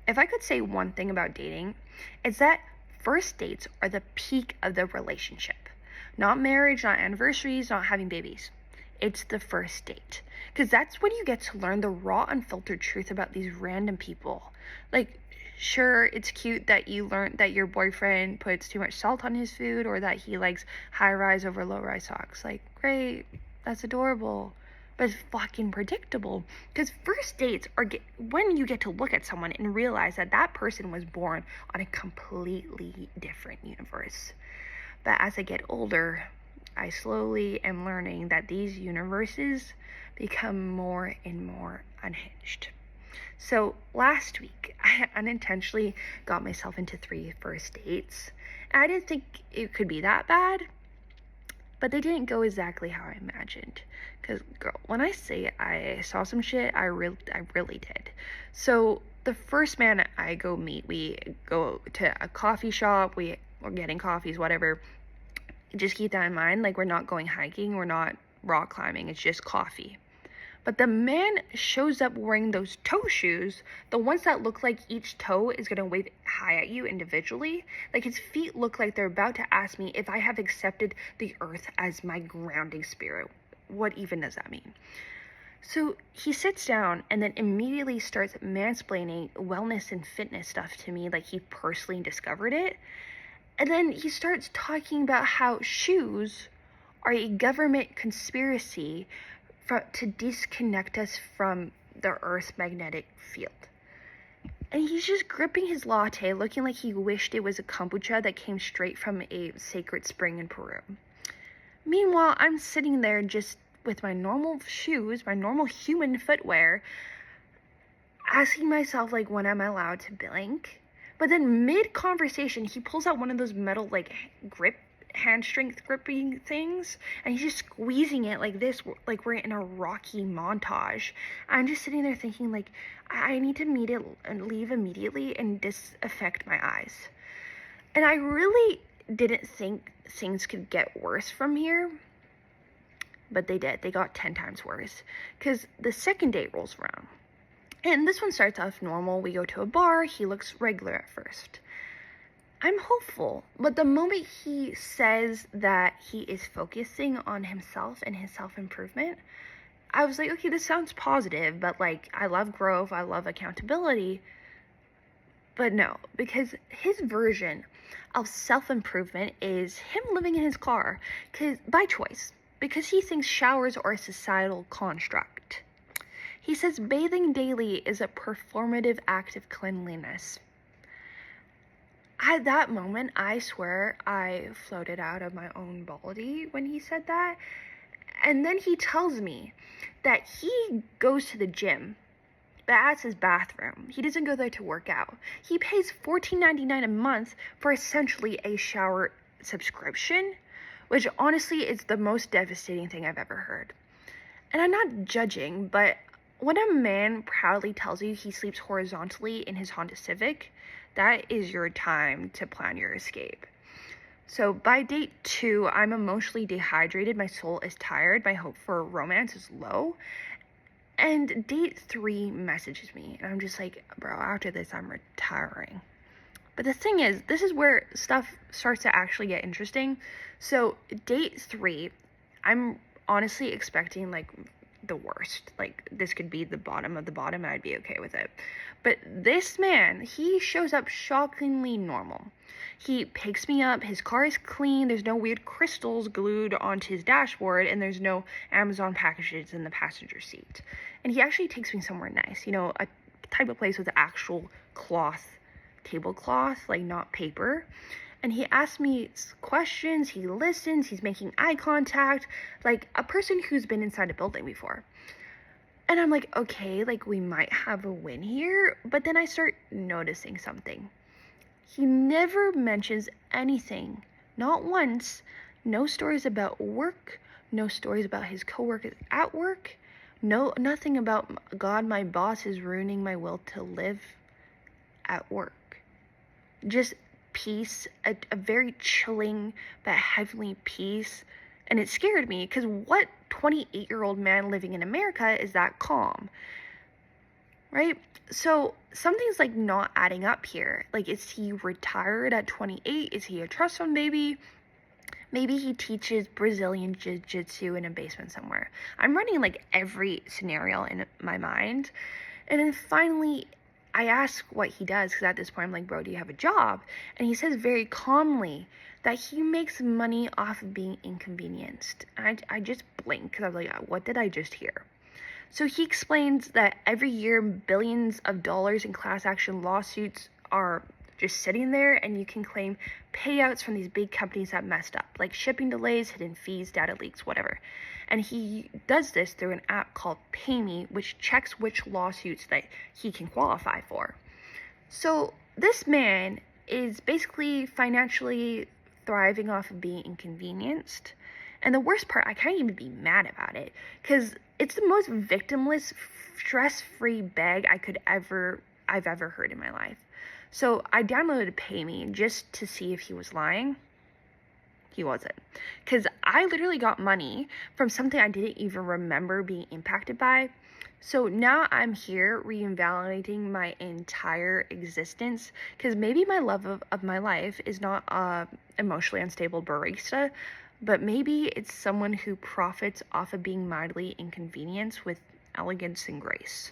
If I could say one thing about dating, it's that first dates are the peak of the relationship. Not marriage, not anniversaries, not having babies. It's the first date. Because that's when you get to learn the raw, unfiltered truth about these random people. Like, sure, it's cute that you learned that your boyfriend puts too much salt on his food or that he likes high rise over low rise socks. Like, great, that's adorable. But it's fucking predictable. Because first dates are when you get to look at someone and realize that that person was born on a completely different universe. But as I get older, I slowly am learning that these universes become more and more unhinged. So last week, I unintentionally got myself into 3 first dates. I didn't think it could be that bad, but they didn't go exactly how I imagined. Because, girl, when I say I saw some shit, I really did. So the first man I go meet, we go to a coffee shop, we're getting coffees, whatever. Just keep that in mind. Like, we're not going hiking, we're not rock climbing, it's just coffee. But the man shows up wearing those toe shoes, the ones that look like each toe is gonna wave high at you individually. Like, his feet look like they're about to ask me if I have accepted the earth as my grounding spirit. What even does that mean? So he sits down and then immediately starts mansplaining wellness and fitness stuff to me like he personally discovered it. And then he starts talking about how shoes are a government conspiracy to disconnect us from the Earth's magnetic field. And he's just gripping his latte, looking like he wished it was a kombucha that came straight from a sacred spring in Peru. Meanwhile, I'm sitting there just with my normal shoes, my normal human footwear, asking myself, like, when am I allowed to blink? But then mid-conversation, he pulls out one of those metal, like, hand strength gripping things, and he's just squeezing it like this, like we're in a Rocky montage. I'm just sitting there thinking, like, I need to leave immediately and disaffect my eyes. And I really didn't think things could get worse from here, but they did. They got 10 times worse, because the second date rolls around. And this one starts off normal. We go to a bar. He looks regular at first. I'm hopeful, but the moment he says that he is focusing on himself and his self-improvement, I was like, okay, this sounds positive, but, like, I love growth, I love accountability. But no, because his version of self-improvement is him living in his car, by choice, because he thinks showers are a societal construct. He says bathing daily is a performative act of cleanliness. At that moment, I swear I floated out of my own body when he said that. And then he tells me that he goes to the gym, but that's his bathroom. He doesn't go there to work out. He pays $14.99 a month for essentially a shower subscription, which honestly is the most devastating thing I've ever heard. And I'm not judging, but when a man proudly tells you he sleeps horizontally in his Honda Civic, that is your time to plan your escape. So by date 2, I'm emotionally dehydrated, my soul is tired, my hope for romance is low. And date 3 messages me, and I'm just like, bro, after this, I'm retiring. But the thing is, this is where stuff starts to actually get interesting. So date 3, I'm honestly expecting, like, the worst. Like, this could be the bottom of the bottom and I'd be okay with it. But this man, he shows up shockingly normal. He picks me up, his car is clean, there's no weird crystals glued onto his dashboard, and there's no Amazon packages in the passenger seat. And he actually takes me somewhere nice, a type of place with actual tablecloth, like not paper. And he asks me questions, he listens, he's making eye contact, like a person who's been inside a building before. And I'm like, okay, like, we might have a win here. But then I start noticing something. He never mentions anything, not once, no stories about work, no stories about his coworkers at work, nothing about, God, my boss is ruining my will to live at work. Just peace, a very chilling but heavenly peace. And it scared me, because what 28-year-old man living in America is that calm, right? So something's like not adding up here. Like, is he retired at 28? Is he a trust fund baby? Maybe he teaches Brazilian jiu-jitsu in a basement somewhere. I'm running like every scenario in my mind. And then finally, I ask what he does, because at this point I'm like, bro, do you have a job? And he says very calmly that he makes money off of being inconvenienced. And I just blink, because I'm like, what did I just hear? So he explains that every year billions of dollars in class action lawsuits are just sitting there, and you can claim payouts from these big companies that messed up, like shipping delays, hidden fees, data leaks, whatever. And he does this through an app called PayMe, which checks which lawsuits that he can qualify for. So this man is basically financially thriving off of being inconvenienced. And the worst part, I can't even be mad about it, because it's the most victimless, stress-free beg I've ever heard in my life. So I downloaded PayMe just to see if he was lying. He wasn't. Because I literally got money from something I didn't even remember being impacted by. So now I'm here reinvalidating my entire existence, because maybe my love of my life is not emotionally unstable barista, but maybe it's someone who profits off of being mildly inconvenienced with elegance and grace.